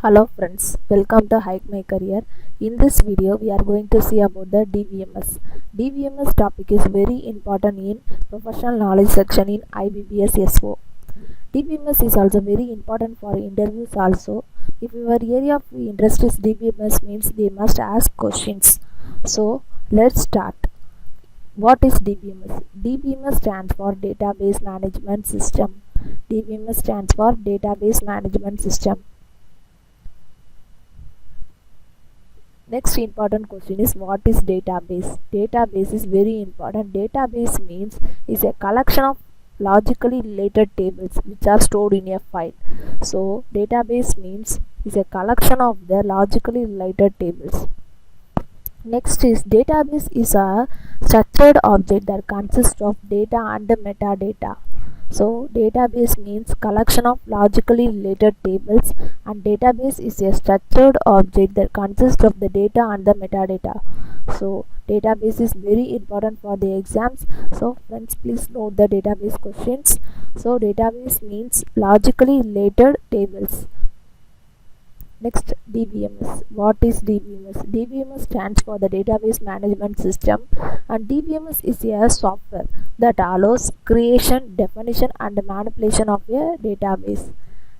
Hello friends, welcome to Hike My Career. In this video, we are going to see about the DBMS. DBMS topic is very important in professional knowledge section in IBPS SO. DBMS is also very important for interviews also. If your area of interest is DBMS means they must ask questions. So let's start. What is DBMS? DBMS stands for Database Management System. DBMS stands for Database Management System. Next important question is what is database? Database is very important. Database means is a collection of logically related tables which are stored in a file. So database means is a collection of the logically related tables. Next is database is a structured object that consists of data and metadata. So database means collection of logically related tables, and database is a structured object that consists of the data and the metadata. So database is very important for the exams. So friends, please note the database questions. So database means logically related tables. Next, DBMS. What is DBMS? DBMS stands for the Database Management System, and DBMS is a software that allows creation, definition and manipulation of a database.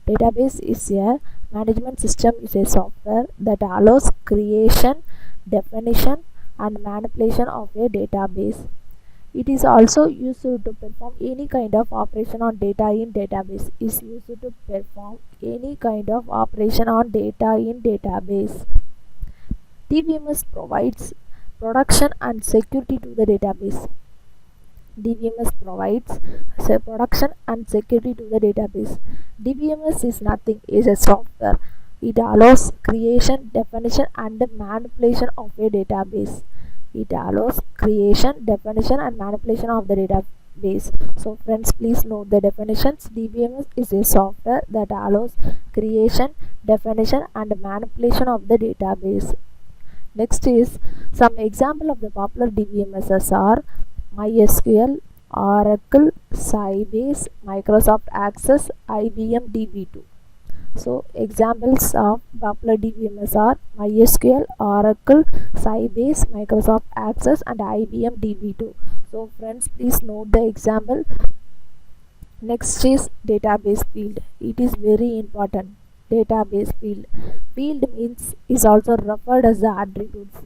Database is a management system is a software that allows creation, definition and manipulation of a database. It is also used to perform any kind of operation on data in database. Is used to perform any kind of operation on data in database. DBMS provides protection and security to the database. DBMS provides protection and security to the database. DBMS is nothing, is a software. It allows creation, definition and manipulation of a database. It allows creation, definition and manipulation of the database. So friends, please note the definitions. DBMS is a software that allows creation, definition and manipulation of the database. Next is some example of the popular DBMSs are MySQL, Oracle, Sybase, Microsoft Access, IBM DB2. So examples of popular DBMS are MySQL, Oracle, Sybase, Microsoft Access and IBM DB2. So friends, please note the example. Next is database field. It is very important. Database field. Field means is also referred as the attributes.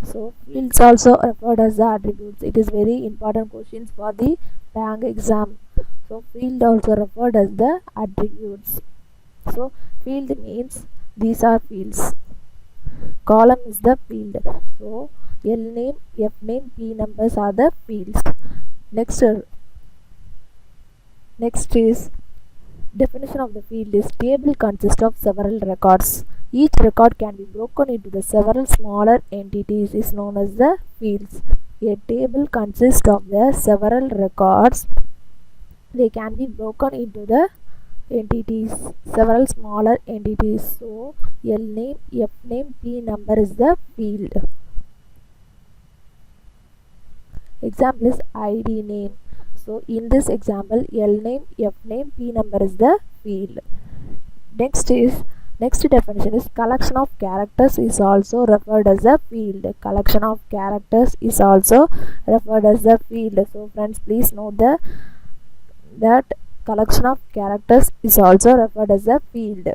So fields also referred as the attributes. It is very important questions for the bank exam. So field also referred as the attributes. So field means these are fields. Column is the field. So L name, F name, P numbers are the fields. Next is definition of the field is table consists of several records. Each record can be broken into the several smaller entities is known as the fields. A table consists of the several records. They can be broken into the entities, several smaller entities. So L name, F name, P number is the field. Example is ID name. So in this example, L name, F name, P number is the field. Next definition is collection of characters is also referred as a field. Collection of characters is also referred as a field. So friends, please note that collection of characters is also referred as a field.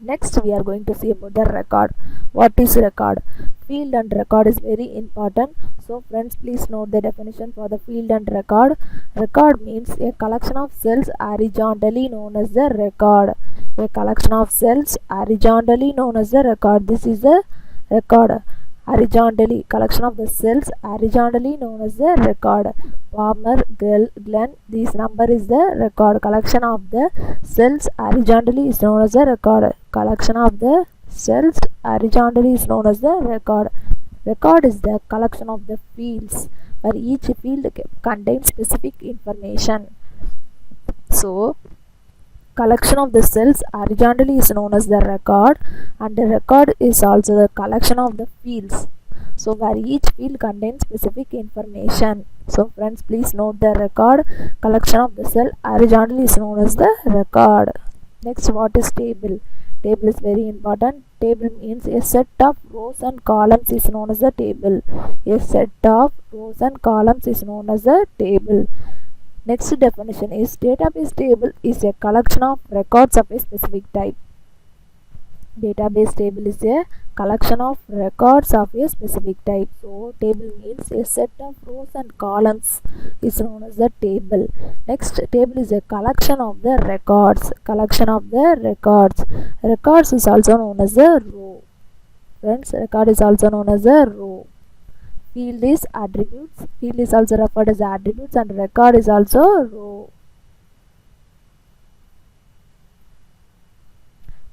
Next we are going to see about the record. What is record? Field and record is very important. So friends, please note the definition for the field and record. Record means a collection of cells horizontally known as the record. A collection of cells horizontally known as the record. This is the record. Horizontally, collection of the cells horizontally known as the record. Palmer, Glenn, this number is the record. Collection of the cells horizontally is known as the record. Collection of the cells horizontally is known as the record. Record is the collection of the fields where each field contains specific information. So collection of the cells horizontally is known as the record, and the record is also the collection of the fields, so where each field contains specific information. So friends, please note the record. Collection of the cell horizontally is known as the record. Next, what is table? Table is very important. Table means a set of rows and columns is known as a table. A set of rows and columns is known as a table. Next definition is database table is a collection of records of a specific type. Database table is a collection of records of a specific type. So table means a set of rows and columns is known as a table. Next, table is a collection of the records. Collection of the records. Records is also known as a row. Friends, record is also known as a row. Field is attributes. Field is also referred as attributes, and record is also row.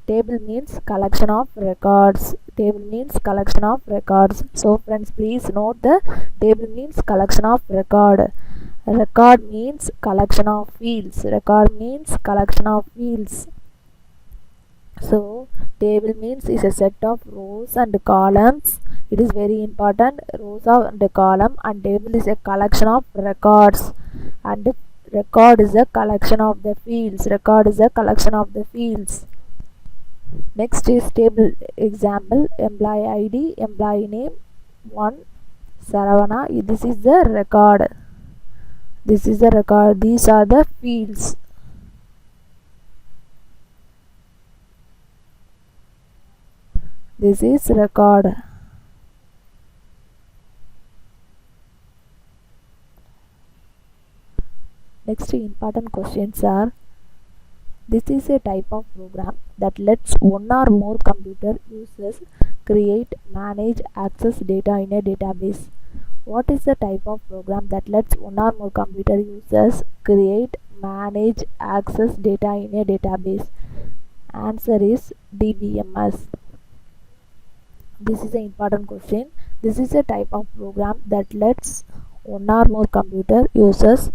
Table means collection of records. Table means collection of records. So friends, please note the table means collection of record. Record means collection of fields. Record means collection of fields. So table means is a set of rows and columns. It is very important. Rows and column, and table is a collection of records, and record is a collection of the fields. Record is a collection of the fields. Next is table example: employee ID, employee name 1 Saravana. This is the record. This is the record. These are the fields. This is record. Next important questions are: this is a type of program that lets one or more computer users create, manage, access data in a database. What is the type of program that lets one or more computer users create, manage, access data in a database? Answer is DBMS. This is an important question. This is a type of program that lets one or more computer users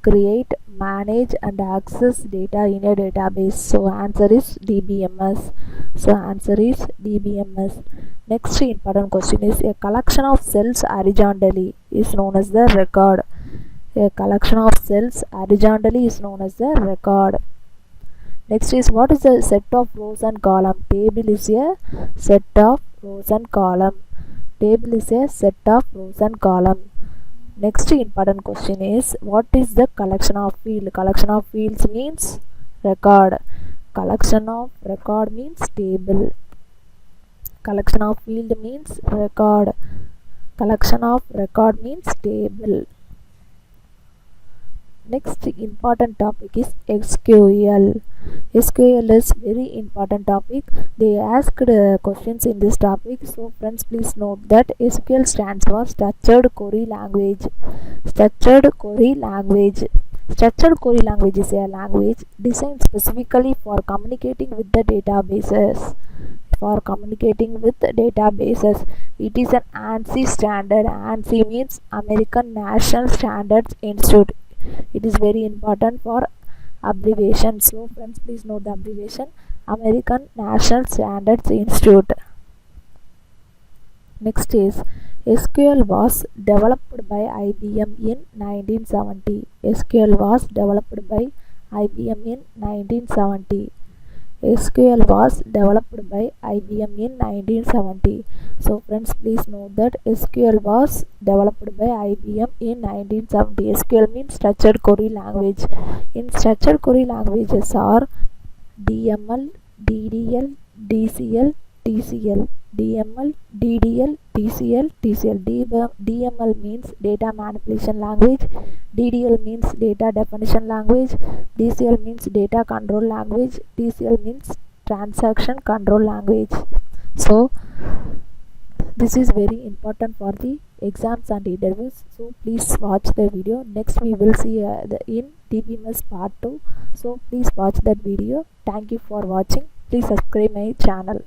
create, manage, and access data in a database. So answer is DBMS. So answer is DBMS. Next important question is: a collection of cells horizontally is known as the record. A collection of cells horizontally is known as the record. Next is: what is the set of rows and column? Table is a set of rows and column. Table is a set of rows and column. Next important question is: what is the collection of field? Collection of fields means record. Collection of record means table. Collection of field means record. Collection of record means table. Next important topic is SQL. SQL is very important topic. They asked questions in this topic. So friends, please note that SQL stands for Structured Query Language. Structured Query Language. Structured Query Language is a language designed specifically for communicating with the databases. For communicating with databases. It is an ANSI standard. ANSI means American National Standards Institute. It is very important for abbreviation. So friends, please note the abbreviation: American National Standards Institute. Next is: SQL was developed by IBM in 1970. SQL was developed by IBM in 1970. SQL was developed by IBM in 1970. So friends, please note that SQL was developed by IBM in 1970. SQL means Structured Query Language. In Structured Query Languages are DML, DDL, DCL, TCL. DML, DDL, TCL, TCL. DML means Data Manipulation Language. DDL means Data Definition Language. DCL means Data Control Language. TCL means Transaction Control Language. So this is very important for the exams and interviews. So please watch the video. Next we will see in DBMS part 2. So please watch that video. Thank you for watching. Please subscribe my channel.